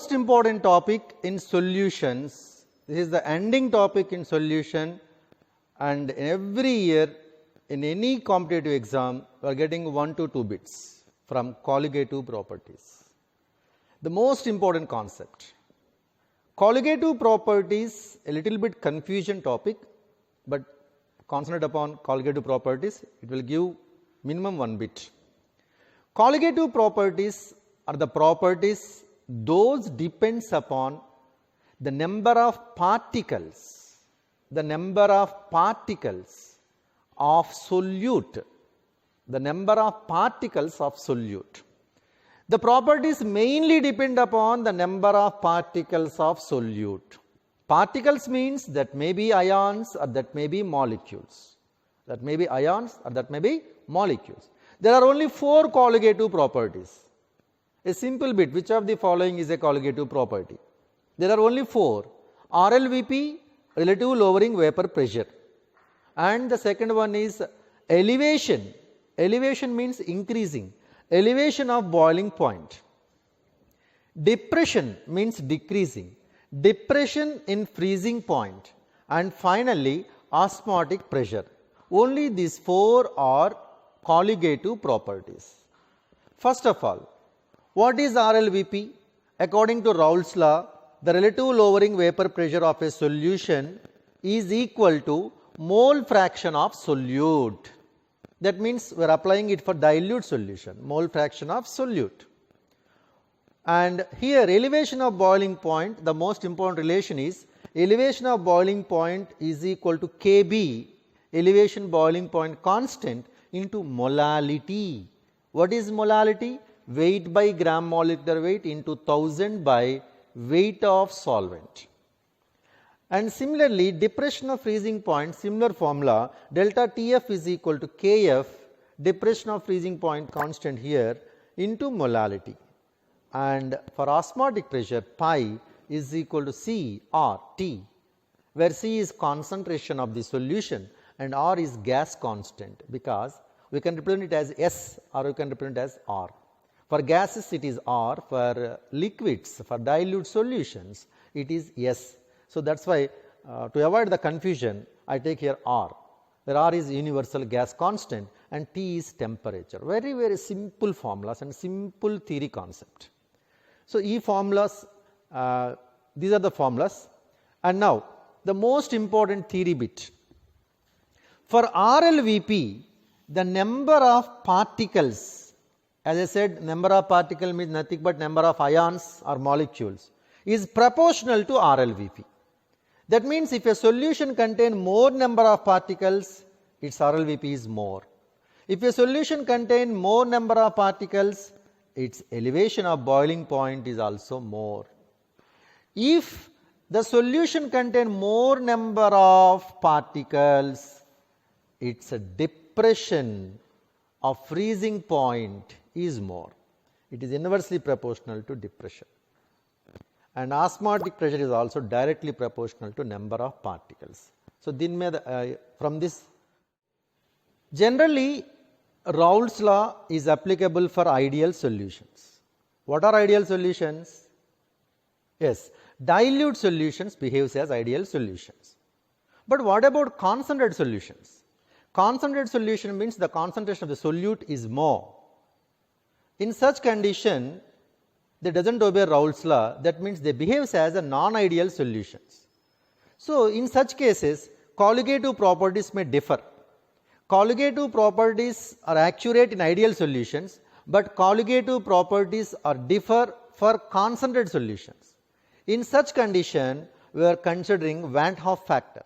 most important topic in solutions. This is the ending topic in solution, and every year in any competitive exam we are getting 1 to 2 bits from colligative properties. The most important concept. Colligative properties, a little bit confusion topic, but concentrate upon colligative properties, it will give minimum 1 bit. Colligative properties are the properties those depends upon the number of particles, of solute, the number of particles of solute. The properties mainly depend upon the number of particles of solute. Particles means that may be ions or that may be molecules. There are only 4 colligative properties. A simple bit, which of the following is a colligative property? There are only 4. RLVP, relative lowering vapor pressure. And the second one is elevation. Elevation means increasing. Elevation of boiling point. Depression means decreasing. Depression in freezing point. And finally, osmotic pressure. Only these 4 are colligative properties. First of all, what is RLVP? According to Raoult's law, the relative lowering vapor pressure of a solution is equal to mole fraction of solute. That means we are applying it for dilute solution, mole fraction of solute. And here elevation of boiling point, the most important relation is elevation of boiling point is equal to Kb, elevation boiling point constant, into molality. What is molality? Weight by gram molecular weight into 1000 by weight of solvent. And similarly, depression of freezing point, similar formula, delta Tf is equal to Kf, depression of freezing point constant here, into molality. And for osmotic pressure, pi is equal to C or T, where C is concentration of the solution and R is gas constant, because we can represent it as S or we can represent it as R. For gases it is R, for liquids, for dilute solutions it is S. So that is why to avoid the confusion I take here R, where R is universal gas constant and T is temperature. Very simple formulas and simple theory concept. So E formulas, these are the formulas. And now the most important theory bit. For RLVP, the number of particles, as I said, number of particles means nothing but number of ions or molecules, is proportional to RLVP. That means if a solution contains more number of particles, its RLVP is more. If a solution contains more number of particles, its elevation of boiling point is also more. If the solution contains more number of particles, its depression of freezing point is more. It is inversely proportional to depression. And osmotic pressure is also directly proportional to number of particles. So, from this, generally Raoult's law is applicable for ideal solutions. What are ideal solutions? Yes, dilute solutions behaves as ideal solutions. But what about concentrated solutions? Concentrated solution means the concentration of the solute is more. In such condition, they does not obey Raoult's law, that means they behave as a non-ideal solutions. So, in such cases colligative properties may differ. Colligative properties are accurate in ideal solutions, but colligative properties are differ for concentrated solutions. In such condition, we are considering Van't Hoff factor.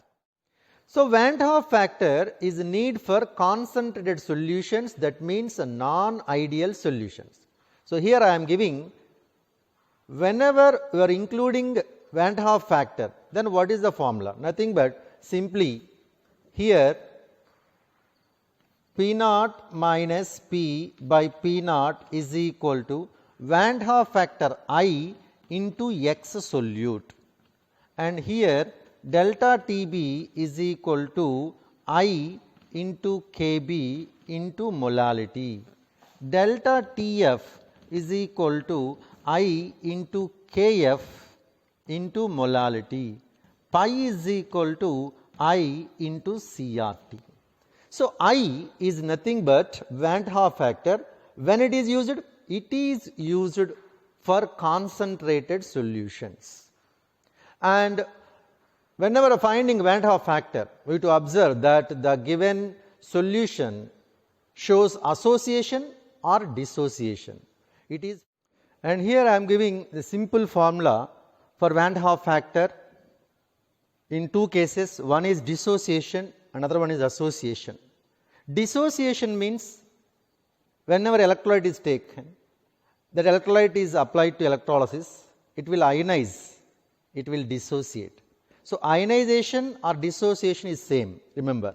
So, Van't Hoff factor is need for concentrated solutions, that means non-ideal solutions. So, here I am giving, whenever we are including Van't Hoff factor, then what is the formula? Nothing but simply here P naught minus P by P naught is equal to Van't Hoff factor I into X solute, and here delta Tb is equal to I into Kb into molality. Delta Tf is equal to I into Kf into molality. Pi is equal to I into CRT. So, I is nothing but Van't Hoff factor. When it is used for concentrated solutions. And whenever finding Van't Hoff factor, we have to observe that the given solution shows association or dissociation. It is, and here I am giving the simple formula for Van't Hoff factor in two cases. One is dissociation, another one is association. Dissociation means whenever electrolyte is taken, that electrolyte is applied to electrolysis, it will ionize, it will dissociate. So, ionization or dissociation is same, remember.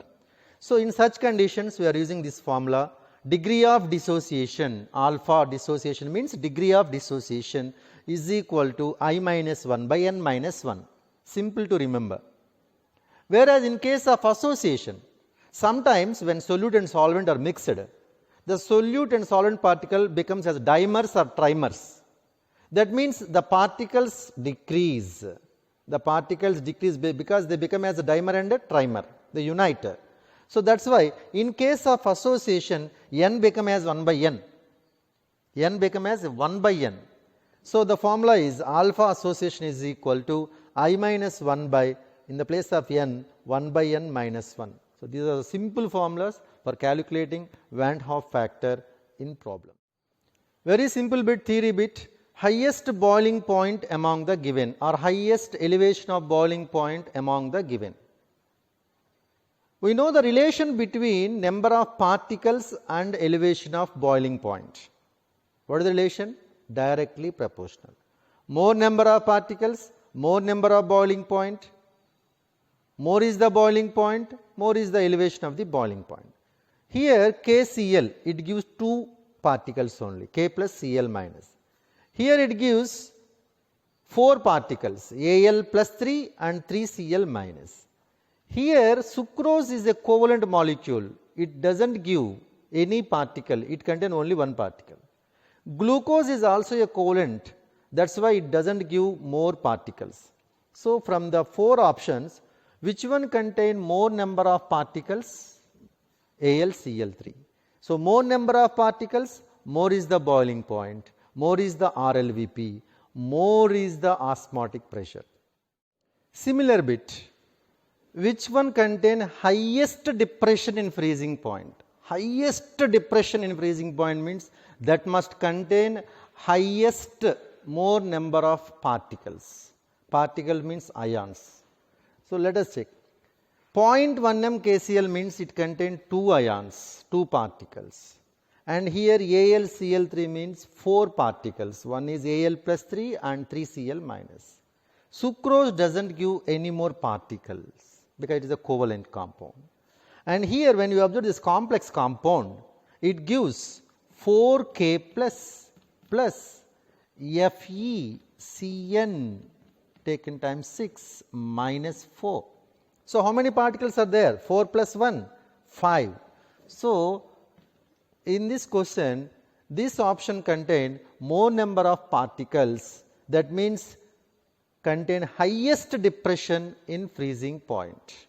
So, in such conditions we are using this formula, degree of dissociation, alpha dissociation means degree of dissociation is equal to I minus 1 by n minus 1, simple to remember. Whereas in case of association, sometimes when solute and solvent are mixed, the solute and solvent particle becomes as dimers or trimers. That means the particles decrease. The particles decrease because they become as a dimer and a trimer, they unite. So, that is why in case of association, n become as 1 by n. N become as 1 by n. So, the formula is alpha association is equal to I minus 1 by, in the place of n, 1 by n minus 1. So, these are the simple formulas for calculating Van't Hoff factor in problem. Very simple bit, theory bit, highest boiling point among the given or highest elevation of boiling point among the given. We know the relation between number of particles and elevation of boiling point. What is the relation? Directly proportional. More number of particles, more number of boiling point. More is the boiling point, more is the elevation of the boiling point. Here KCl, it gives 2 particles only, K plus Cl minus. Here it gives 4 particles, Al plus 3 and 3Cl minus. Here sucrose is a covalent molecule, it does not give any particle, it contains only 1 particle. Glucose is also a covalent, that is why it does not give more particles. So, from the 4 options, which one contain more number of particles? AlCl3. So, more number of particles, more is the boiling point, more is the RLVP, more is the osmotic pressure. Similar bit, which one contain highest depression in freezing point? Highest depression in freezing point means that must contain highest more number of particles. Particle means ions. So, let us check. 0.1 m KCl means it contains 2 ions, 2 particles. And here AlCl3 means 4 particles. One is Al plus 3 and 3Cl minus. Sucrose does not give any more particles because it is a covalent compound. And here when you observe this complex compound, it gives 4K plus FeCN taken times 6 minus 4. So, how many particles are there? 4 plus 1, 5. So, in this question, this option contain more number of particles, that means contain highest depression in freezing point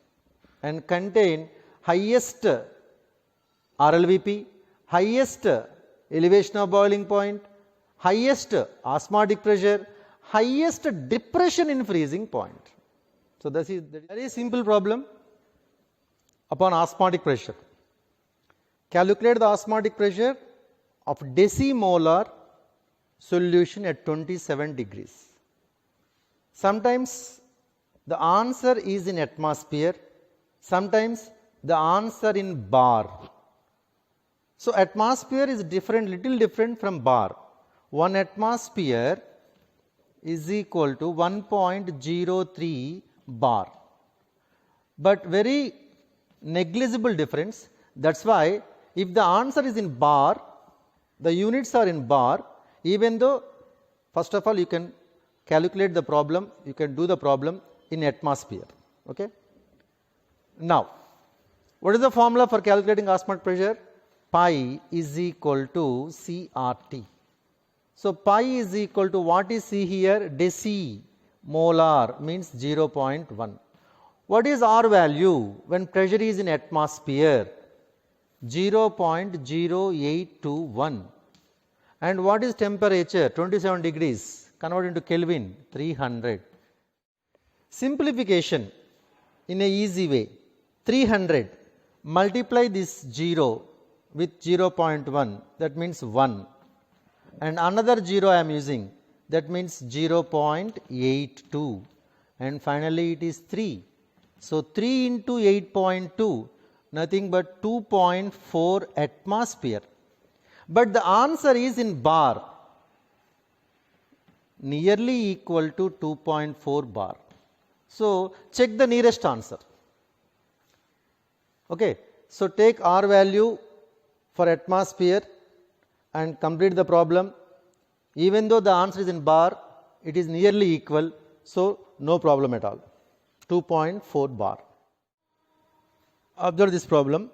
and contain highest RLVP, highest elevation of boiling point, highest osmotic pressure, highest depression in freezing point. So, this is a very simple problem upon osmotic pressure. Calculate the osmotic pressure of decimolar solution at 27 degrees. Sometimes the answer is in atmosphere, sometimes the answer in bar. So, atmosphere is different, little different from bar. 1 atmosphere is equal to 1.03 bar, but very negligible difference. That is why if the answer is in bar, the units are in bar, even though first of all you can calculate the problem, you can do the problem in atmosphere. Okay. Now, what is the formula for calculating osmotic pressure? Pi is equal to CRT. So pi is equal to what is C here? Decimolar means 0.1. What is R value when pressure is in atmosphere? 0.0821. And what is temperature? 27 degrees. Convert into Kelvin, 300. Simplification in a easy way. 300. Multiply this 0 with 0.1, that means 1. And another 0 I am using, that means 0.82. And finally it is 3. So 3 into 8.2, nothing but 2.4 atmosphere. But the answer is in bar, nearly equal to 2.4 bar. So check the nearest answer. Okay, so take R value for atmosphere and complete the problem. Even though the answer is in bar, it is nearly equal, so no problem at all. 2.4 bar. Observe this problem.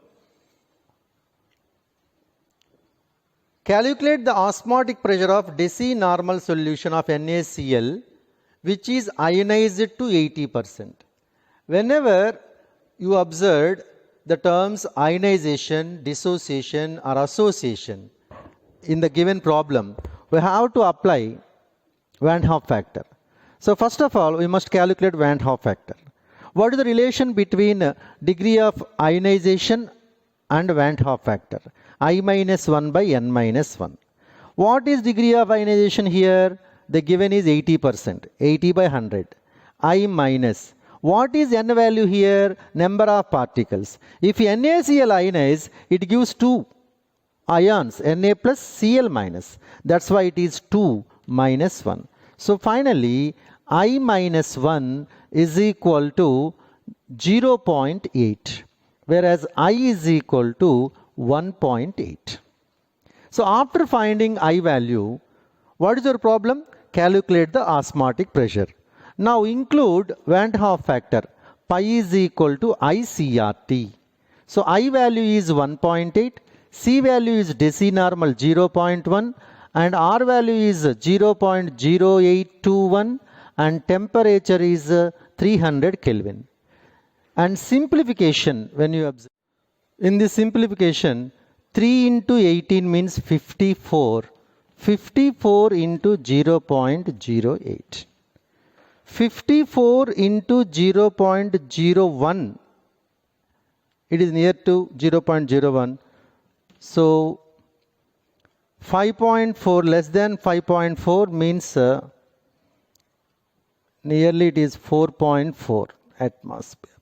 Calculate the osmotic pressure of decinormal solution of NaCl which is ionized to 80%. Whenever you observed the terms ionization, dissociation or association in the given problem, we have to apply Van Hoff factor. So first of all, we must calculate Van Hoff factor. What is the relation between degree of ionization and Van Hoff factor? I minus 1 by n minus 1. What is degree of ionization here? The given is 80%, 80 by 100. I minus. What is n value here? Number of particles. If NaCl ionize, it gives 2 ions, Na plus Cl minus. That's why it is 2 minus 1. So finally, I minus 1 is equal to 0.8, whereas I is equal to 1.8. So after finding I value, what is your problem? Calculate the osmotic pressure. Now include Van Hoff factor. Pi is equal to ICRT. So I value is 1.8, C value is decinormal 0.1 and R value is 0.0821 and temperature is 300 Kelvin. And simplification, when you observe, in this simplification, 3 into 18 means 54. 54 into 0.08. 54 into 0.01. It is near to 0.01. So 5.4 less than 5.4 means nearly it is 4.4 atmosphere.